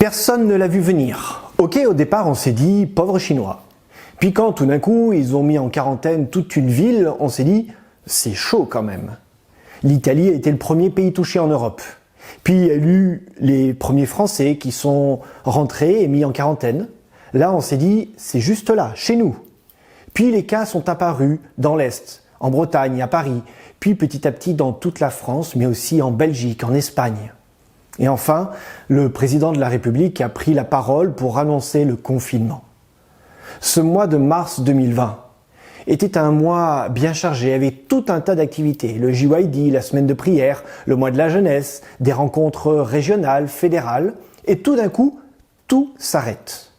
Personne ne l'a vu venir. Ok, au départ, on s'est dit, pauvres Chinois. Puis quand tout d'un coup, ils ont mis en quarantaine toute une ville, on s'est dit, c'est chaud quand même. L'Italie a été le premier pays touché en Europe. Puis il y a eu les premiers Français qui sont rentrés et mis en quarantaine. Là, on s'est dit, c'est juste là, chez nous. Puis les cas sont apparus dans l'Est, en Bretagne, à Paris, puis petit à petit dans toute la France, mais aussi en Belgique, en Espagne. Et enfin, le président de la République a pris la parole pour annoncer le confinement. Ce mois de mars 2020 était un mois bien chargé avec tout un tas d'activités. Le JYD, la semaine de prière, le mois de la jeunesse, des rencontres régionales, fédérales. Et tout d'un coup, tout s'arrête.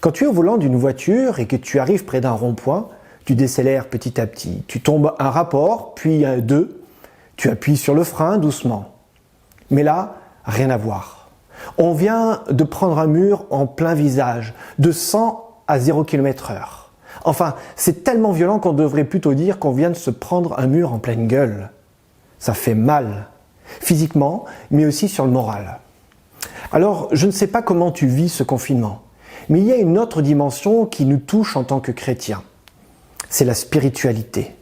Quand tu es au volant d'une voiture et que tu arrives près d'un rond-point, tu décélères petit à petit. Tu tombes un rapport, puis deux. Tu appuies sur le frein doucement. Mais là, rien à voir. On vient de prendre un mur en plein visage, de 100 à 0 km/h. Enfin, c'est tellement violent qu'on devrait plutôt dire qu'on vient de se prendre un mur en pleine gueule. Ça fait mal, physiquement, mais aussi sur le moral. Alors, je ne sais pas comment tu vis ce confinement, mais il y a une autre dimension qui nous touche en tant que chrétiens. C'est la spiritualité.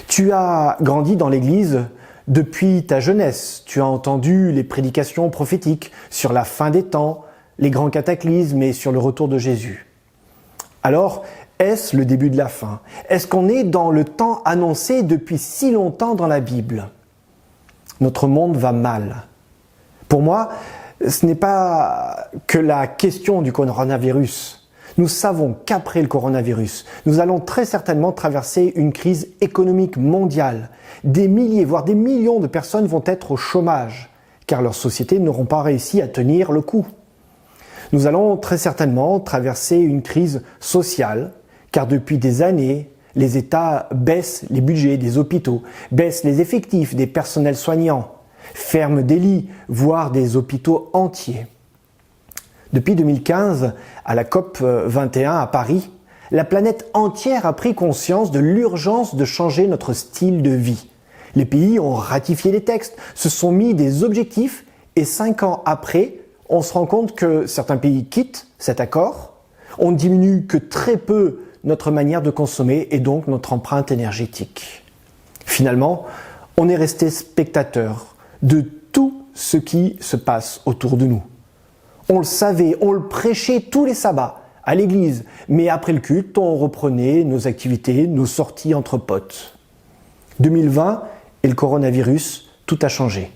Tu as grandi dans l'église depuis ta jeunesse. Tu as entendu les prédications prophétiques sur la fin des temps, les grands cataclysmes et sur le retour de Jésus. Alors, est-ce le début de la fin? Est-ce qu'on est dans le temps annoncé depuis si longtemps dans la Bible? Notre monde va mal. Pour moi, ce n'est pas que la question du coronavirus. Nous savons qu'après le coronavirus, nous allons très certainement traverser une crise économique mondiale. Des milliers, voire des millions de personnes vont être au chômage, car leurs sociétés n'auront pas réussi à tenir le coup. Nous allons très certainement traverser une crise sociale, car depuis des années, les États baissent les budgets des hôpitaux, baissent les effectifs des personnels soignants, ferment des lits, voire des hôpitaux entiers. Depuis 2015, à la COP 21 à Paris, la planète entière a pris conscience de l'urgence de changer notre style de vie. Les pays ont ratifié les textes, se sont mis des objectifs et 5 ans après, on se rend compte que certains pays quittent cet accord, on ne diminue que très peu notre manière de consommer et donc notre empreinte énergétique. Finalement, on est resté spectateur de tout ce qui se passe autour de nous. On le savait, on le prêchait tous les sabbats à l'église, mais après le culte, on reprenait nos activités, nos sorties entre potes. 2020 et le coronavirus, tout a changé.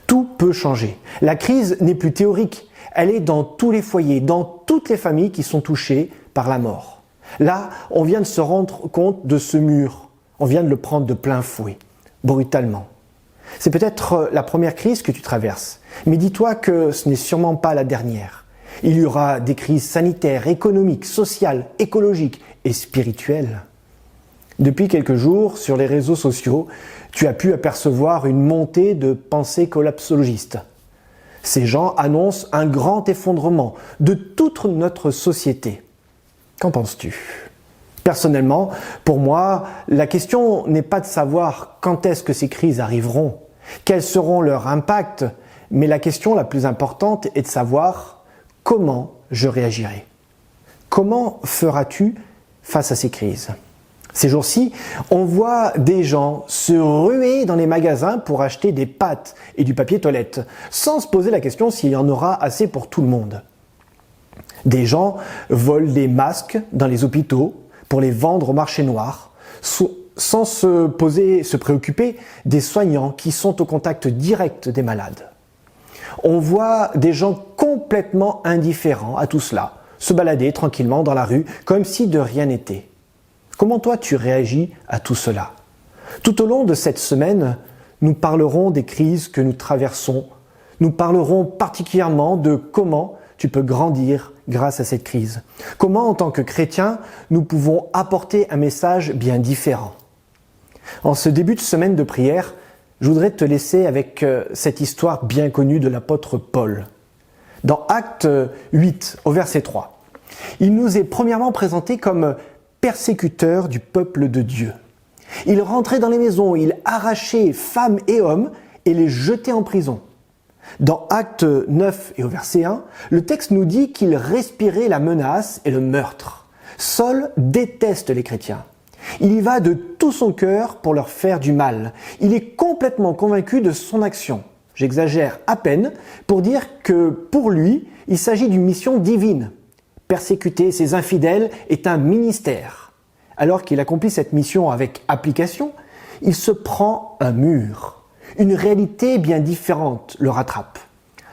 Tout peut changer. La crise n'est plus théorique, elle est dans tous les foyers, dans toutes les familles qui sont touchées par la mort. Là, on vient de se rendre compte de ce mur, on vient de le prendre de plein fouet, brutalement. C'est peut-être la première crise que tu traverses, mais dis-toi que ce n'est sûrement pas la dernière. Il y aura des crises sanitaires, économiques, sociales, écologiques et spirituelles. Depuis quelques jours, sur les réseaux sociaux, tu as pu apercevoir une montée de pensées collapsologistes. Ces gens annoncent un grand effondrement de toute notre société. Qu'en penses-tu? Personnellement, pour moi, la question n'est pas de savoir quand est-ce que ces crises arriveront, quels seront leurs impacts, mais la question la plus importante est de savoir comment je réagirai. Comment feras-tu face à ces crises? Ces jours-ci, on voit des gens se ruer dans les magasins pour acheter des pâtes et du papier toilette, sans se poser la question s'il y en aura assez pour tout le monde. Des gens volent des masques dans les hôpitaux pour les vendre au marché noir, sans se préoccuper des soignants qui sont au contact direct des malades. On voit des gens complètement indifférents à tout cela, se balader tranquillement dans la rue comme si de rien n'était. Comment toi tu réagis à tout cela? Tout au long de cette semaine, nous parlerons des crises que nous traversons. Nous parlerons particulièrement de comment tu peux grandir grâce à cette crise. Comment en tant que chrétien, nous pouvons apporter un message bien différent. En ce début de semaine de prière, je voudrais te laisser avec cette histoire bien connue de l'apôtre Paul. Dans Actes 8, au verset 3, il nous est premièrement présenté comme persécuteur du peuple de Dieu. Il rentrait dans les maisons, il arrachait femmes et hommes et les jetait en prison. Dans Actes 9 et au verset 1, le texte nous dit qu'il respirait la menace et le meurtre. Saul déteste les chrétiens. Il y va de tout son cœur pour leur faire du mal. Il est complètement convaincu de son action. J'exagère à peine pour dire que pour lui, il s'agit d'une mission divine. Persécuter ces infidèles est un ministère. Alors qu'il accomplit cette mission avec application, il se prend un mur. Une réalité bien différente le rattrape.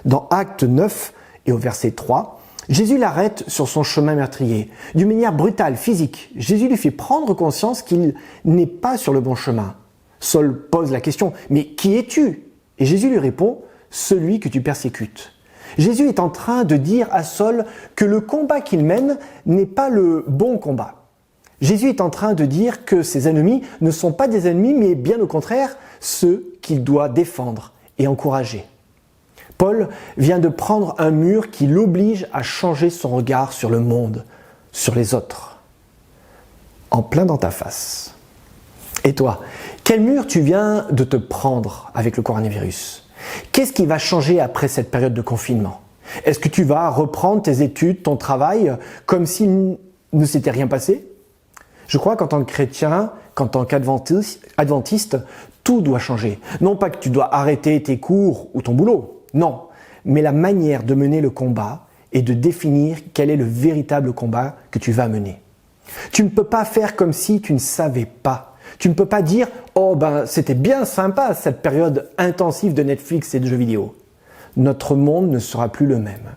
Dans Actes 9 et au verset 3, Jésus l'arrête sur son chemin meurtrier. D'une manière brutale, physique, Jésus lui fait prendre conscience qu'il n'est pas sur le bon chemin. Saul pose la question « Mais qui es-tu » Et Jésus lui répond « Celui que tu persécutes ». Jésus est en train de dire à Saul que le combat qu'il mène n'est pas le bon combat. Jésus est en train de dire que ses ennemis ne sont pas des ennemis, mais bien au contraire, ceux qu'il doit défendre et encourager. Paul vient de prendre un mur qui l'oblige à changer son regard sur le monde, sur les autres. En plein dans ta face. Et toi, quel mur tu viens de te prendre avec le coronavirus ? Qu'est-ce qui va changer après cette période de confinement ? Est-ce que tu vas reprendre tes études, ton travail, comme s'il ne s'était rien passé ? Je crois qu'en tant que chrétien, qu'en tant qu'adventiste, tout doit changer. Non pas que tu dois arrêter tes cours ou ton boulot, non, mais la manière de mener le combat et de définir quel est le véritable combat que tu vas mener. Tu ne peux pas faire comme si tu ne savais pas. Tu ne peux pas dire « Oh c'était bien sympa cette période intensive de Netflix et de jeux vidéo ». Notre monde ne sera plus le même.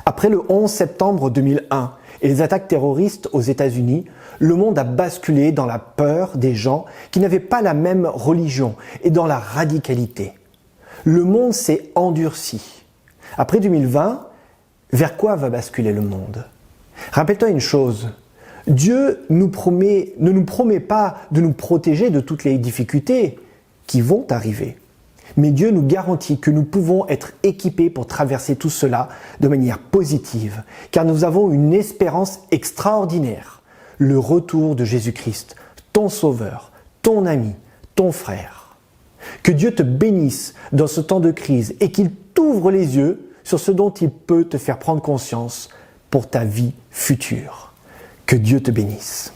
Après le 11 septembre 2001 et les attaques terroristes aux États-Unis, le monde a basculé dans la peur des gens qui n'avaient pas la même religion et dans la radicalité. Le monde s'est endurci. Après 2020, vers quoi va basculer le monde ? Rappelle-toi une chose, Dieu ne nous promet pas de nous protéger de toutes les difficultés qui vont arriver. Mais Dieu nous garantit que nous pouvons être équipés pour traverser tout cela de manière positive, car nous avons une espérance extraordinaire, le retour de Jésus-Christ, ton Sauveur, ton ami, ton frère. Que Dieu te bénisse dans ce temps de crise et qu'il t'ouvre les yeux sur ce dont il peut te faire prendre conscience pour ta vie future. Que Dieu te bénisse.